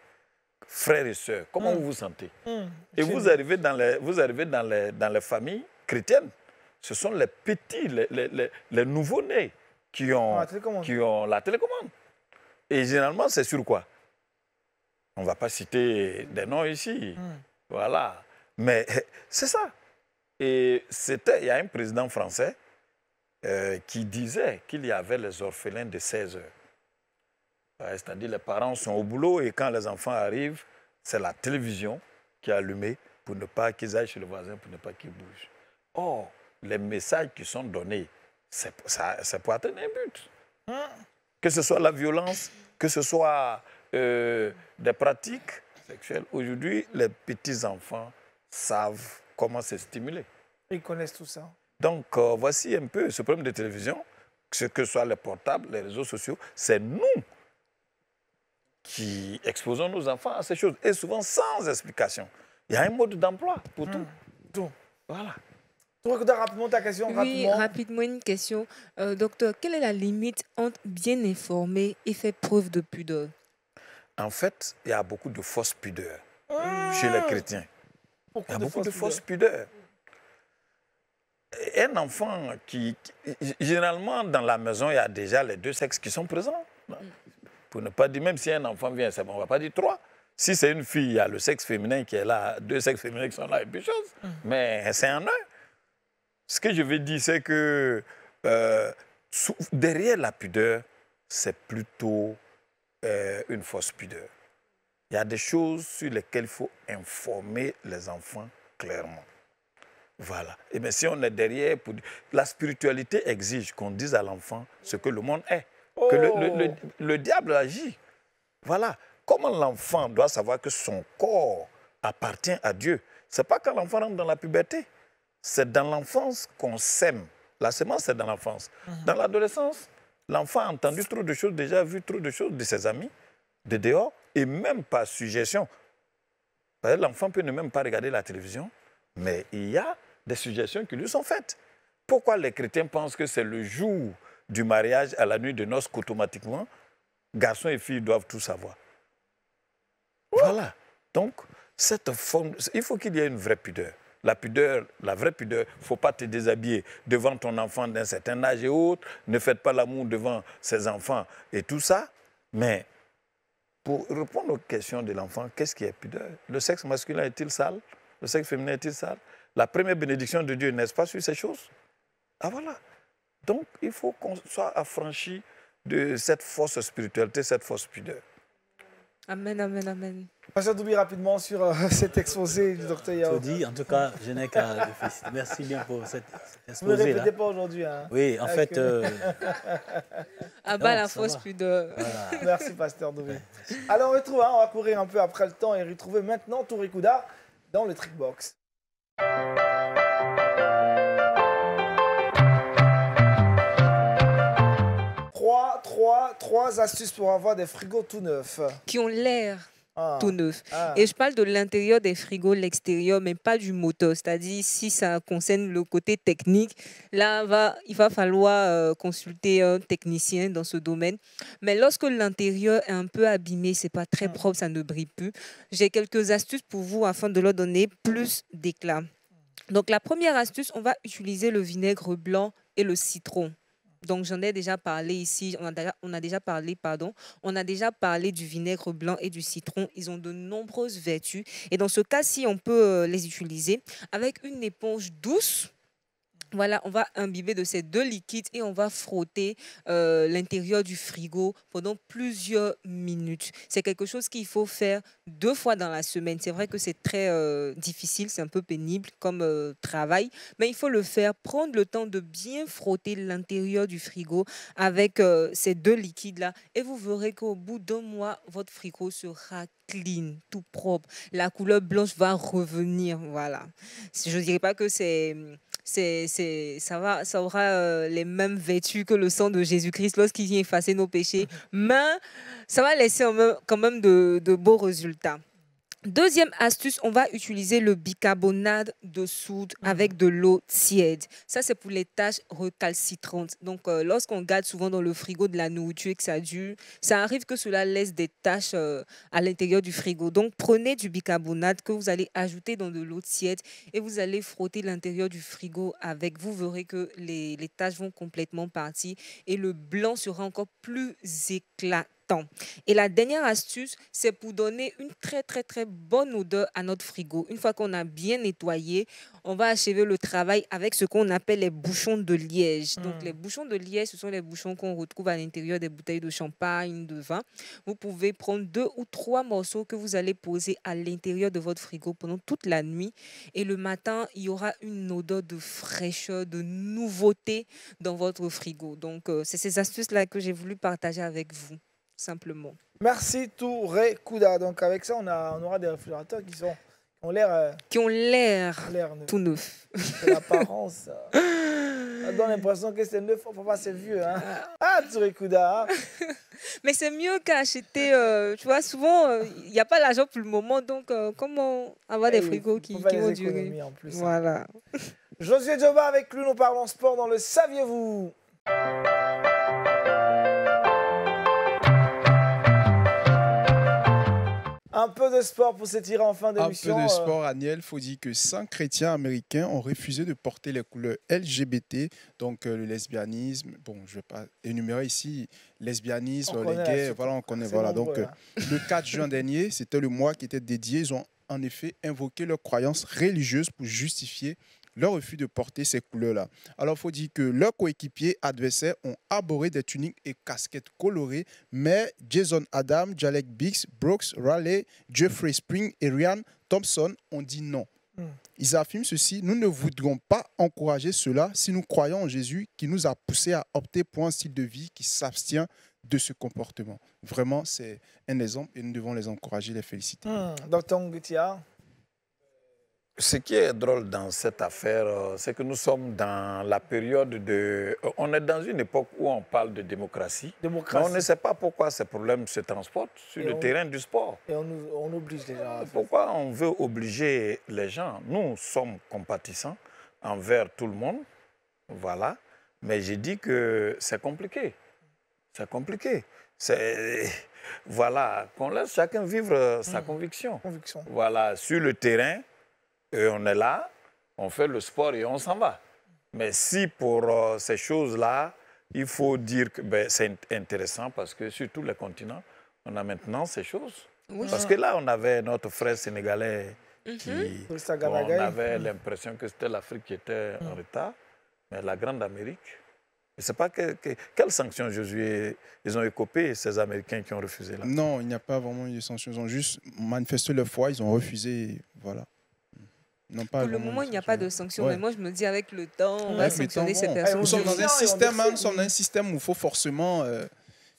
frères et sœurs, comment vous vous sentez? Et vous arrivez dans les familles chrétiennes. Ce sont les petits, les nouveaux-nés qui ont la télécommande. Et généralement, c'est sur quoi? On ne va pas citer des noms ici. Voilà. Mais c'est ça. Et il y a un président français qui disait qu'il y avait les orphelins de 16 heures. C'est-à-dire les parents sont au boulot et quand les enfants arrivent, c'est la télévision qui est allumée pour ne pas qu'ils aillent chez le voisin, pour ne pas qu'ils bougent. Or, les messages qui sont donnés, c'est pour atteindre un but. Que ce soit la violence, que ce soit des pratiques sexuelles. Aujourd'hui, les petits-enfants savent comment se stimuler. Ils connaissent tout ça. Donc, voici un peu ce problème de télévision, que ce soit les portables, les réseaux sociaux, c'est nous qui exposons nos enfants à ces choses, et souvent sans explication. Il y a un mode d'emploi pour tout. Voilà. Docteur, rapidement ta question. Oui, rapidement une question. Docteur, quelle est la limite entre bien informer et faire preuve de pudeur? En fait, il y a beaucoup de fausses pudeurs chez les chrétiens. Il y a beaucoup de fausses pudeurs. Un enfant généralement, dans la maison, il y a déjà les 2 sexes qui sont présents. Pour ne pas dire, même si un enfant vient, on ne va pas dire 3. Si c'est une fille, il y a le sexe féminin qui est là, 2 sexes féminins qui sont là, et puis chose. Mais c'est en un. Ce que je veux dire, c'est que derrière la pudeur, c'est plutôt une fausse pudeur. Il y a des choses sur lesquelles il faut informer les enfants clairement. Voilà. Et bien, si on est derrière, la spiritualité exige qu'on dise à l'enfant ce que le monde est. Que le diable agit. Voilà. Comment l'enfant doit savoir que son corps appartient à Dieu? Ce n'est pas quand l'enfant rentre dans la puberté. C'est dans l'enfance qu'on sème. La semence, c'est dans l'enfance. Dans l'adolescence, l'enfant a entendu trop de choses, déjà vu trop de choses de ses amis, de dehors, et même par suggestion. L'enfant peut ne même pas regarder la télévision, mais il y a des suggestions qui lui sont faites. Pourquoi les chrétiens pensent que c'est le jour du mariage à la nuit de noces qu'automatiquement, garçons et filles doivent tout savoir? Voilà. Donc, cette forme, il faut qu'il y ait une vraie pudeur. La pudeur, la vraie pudeur, il ne faut pas te déshabiller devant ton enfant d'un certain âge et autres. Ne faites pas l'amour devant ses enfants et tout ça. Mais pour répondre aux questions de l'enfant, qu'est-ce qui est pudeur? Le sexe masculin est-il sale? Le sexe féminin est-il sale? La première bénédiction de Dieu, n'est-ce pas, sur ces choses? Ah voilà. Donc, il faut qu'on soit affranchi de cette fausse spiritualité, cette fausse pudeur. Amen, amen, amen. Pasteur Doubi, rapidement sur cet exposé du docteur Yao. Dit, en tout cas, je n'ai qu'à le féliciter. Merci bien pour cet exposé. Vous ne le répétez pas aujourd'hui. Hein? Oui, en fait... À bas la fausse pudeur. Voilà. Merci, Pasteur Doubi. Alors, on retrouve, on va courir un peu après le temps et retrouver maintenant Touré Kouda dans le Trickbox. Trois astuces pour avoir des frigos tout neufs. Qui ont l'air tout neuf. Et je parle de l'intérieur des frigos, l'extérieur, mais pas du moteur. C'est-à-dire, si ça concerne le côté technique, là, il va falloir consulter un technicien dans ce domaine. Mais lorsque l'intérieur est un peu abîmé, c'est pas très propre, ça ne brille plus, j'ai quelques astuces pour vous afin de leur donner plus d'éclat. Donc, la première astuce, on va utiliser le vinaigre blanc et le citron. Donc, j'en ai déjà parlé ici, on a déjà parlé du vinaigre blanc et du citron. Ils ont de nombreuses vertus. Et dans ce cas-ci, on peut les utiliser avec une éponge douce. Voilà, on va imbiber de ces deux liquides et on va frotter l'intérieur du frigo pendant plusieurs minutes. C'est quelque chose qu'il faut faire 2 fois dans la semaine. C'est vrai que c'est très difficile, c'est un peu pénible comme travail, mais il faut le faire. Prendre le temps de bien frotter l'intérieur du frigo avec ces deux liquides-là et vous verrez qu'au bout d'1 mois, votre frigo sera clean, tout propre. La couleur blanche va revenir, voilà. Je ne dirais pas que ça aura les mêmes vertus que le sang de Jésus-Christ lorsqu'il vient effacer nos péchés, mais ça va laisser quand même de beaux résultats. Deuxième astuce, on va utiliser le bicarbonate de soude avec de l'eau tiède. Ça, c'est pour les taches recalcitrantes. Donc, lorsqu'on garde souvent dans le frigo de la nourriture et que ça dure, ça arrive que cela laisse des taches à l'intérieur du frigo. Donc, prenez du bicarbonate que vous allez ajouter dans de l'eau tiède et vous allez frotter l'intérieur du frigo avec. Vous verrez que les taches vont complètement partir et le blanc sera encore plus éclatant. Et la dernière astuce, c'est pour donner une très, très, très bonne odeur à notre frigo. Une fois qu'on a bien nettoyé, on va achever le travail avec ce qu'on appelle les bouchons de liège. Donc, les bouchons de liège, ce sont les bouchons qu'on retrouve à l'intérieur des bouteilles de champagne, de vin. Vous pouvez prendre 2 ou 3 morceaux que vous allez poser à l'intérieur de votre frigo pendant toute la nuit. Et le matin, il y aura une odeur de fraîcheur, de nouveauté dans votre frigo. Donc, c'est ces astuces-là que j'ai voulu partager avec vous. Simplement. Merci Touré Kouda. Donc avec ça, on aura des réfrigérateurs qui ont l'air tout neuf. L'apparence, ça donne l'impression que c'est neuf, faut pas c'est vieux. Hein? Ah, Touré Kouda. Hein? Mais c'est mieux qu'à acheter, tu vois, souvent, il n'y a pas l'argent pour le moment, donc comment avoir des frigos qui vont durer en plus, voilà. Hein. Josué Djoba avec lui, nous parlons sport dans le Saviez-vous? Un peu de sport pour s'étirer en fin d'émission. Un peu de sport, Aniel. Il faut dire que 100 chrétiens américains ont refusé de porter les couleurs LGBT, donc le lesbianisme. Bon, je ne vais pas énumérer ici lesbianisme, les gays. Voilà, on connaît. Voilà. Donc, le 4 juin dernier, c'était le mois qui était dédié. Ils ont en effet invoqué leurs croyances religieuses pour justifier leur refus de porter ces couleurs-là. Alors, il faut dire que leurs coéquipiers adversaires ont arboré des tuniques et casquettes colorées, mais Jason Adam, Jalek Biggs, Brooks Raleigh, Jeffrey Spring et Ryan Thompson ont dit non. Ils affirment ceci: nous ne voudrions pas encourager cela si nous croyons en Jésus qui nous a poussés à opter pour un style de vie qui s'abstient de ce comportement. Vraiment, c'est un exemple et nous devons les encourager, les féliciter. Dr Ngutia. Ce qui est drôle dans cette affaire, c'est que nous sommes dans la période de... On est dans une époque où on parle de démocratie. Mais on ne sait pas pourquoi ces problèmes se transportent sur le terrain du sport. Et on oblige les gens. Pourquoi on veut obliger les gens? Nous sommes compatissants envers tout le monde, voilà. Mais j'ai dit que c'est compliqué. C'est compliqué. Voilà, qu'on laisse chacun vivre sa conviction. Voilà, sur le terrain, on est là, on fait le sport et on s'en va. Mais si pour ces choses-là, il faut dire que c'est intéressant parce que sur tous les continents, on a maintenant ces choses. Oui. Parce que là, on avait notre frère sénégalais qui... on avait l'impression que c'était l'Afrique qui était en retard. Mais la Grande Amérique... Je ne sais pas quelles sanctions, Josué, ils ont écopé, ces Américains qui ont refusé là. Non, il n'y a pas vraiment eu de sanctions. Ils ont juste manifesté leur foi, ils ont refusé, voilà. Pour le moment, il n'y a pas de sanctions, mais moi je me dis avec le temps, on va sanctionner ces personnes. Nous sommes dans un système où il faut forcément...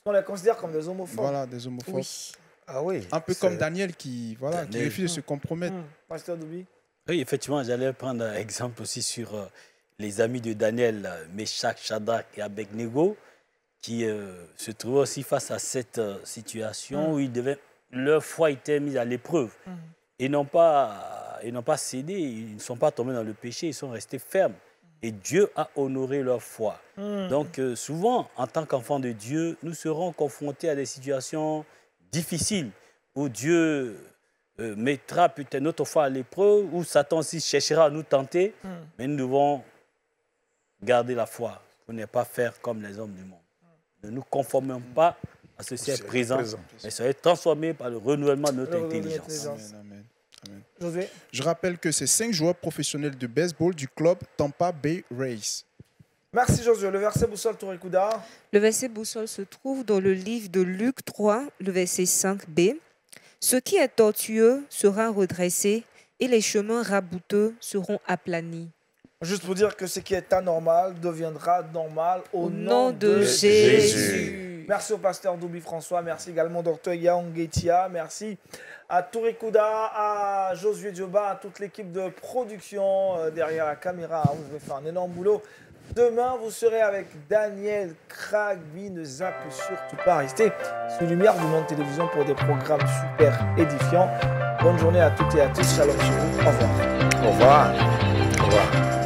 On les considère comme des homophobes. Voilà, des homophobes. Oui. Ah oui. Un peu comme Daniel qui refuse de se compromettre. Pasteur Doubi. Oui, effectivement, j'allais prendre un exemple aussi sur les amis de Daniel, Meshach, Shadrach et Abednego, qui se trouvaient aussi face à cette situation où leur foi était mise à l'épreuve. Ils n'ont pas cédé, ils ne sont pas tombés dans le péché, ils sont restés fermes. Et Dieu a honoré leur foi. Donc souvent, en tant qu'enfants de Dieu, nous serons confrontés à des situations difficiles où Dieu mettra peut-être notre foi à l'épreuve, où Satan aussi cherchera à nous tenter, mais nous devons garder la foi pour ne pas faire comme les hommes du monde. Ne nous conformons pas à ce ciel présent, mais soyez transformés par le renouvellement de notre intelligence. Amen. Je rappelle que c'est 5 joueurs professionnels de baseball du club Tampa Bay Rays. Merci Josué. Le verset boussole Touré-Kouda. Le verset boussole se trouve dans le livre de Luc 3, le verset 5b. Ce qui est tortueux sera redressé et les chemins rabouteux seront aplanis. Juste pour dire que ce qui est anormal deviendra normal au nom de Jésus. Merci au pasteur Doubi François, merci également au docteur Yaongetia, merci à Touré Kouda, à Josué Dioba, à toute l'équipe de production derrière la caméra. Vous avez fait un énorme boulot. Demain, vous serez avec Daniel Kragby. Ne zappez surtout pas. Restez sous lumière du Monde Télévision pour des programmes super édifiants. Bonne journée à toutes et à tous. Shalom chez vous. Au revoir. Au revoir. Au revoir.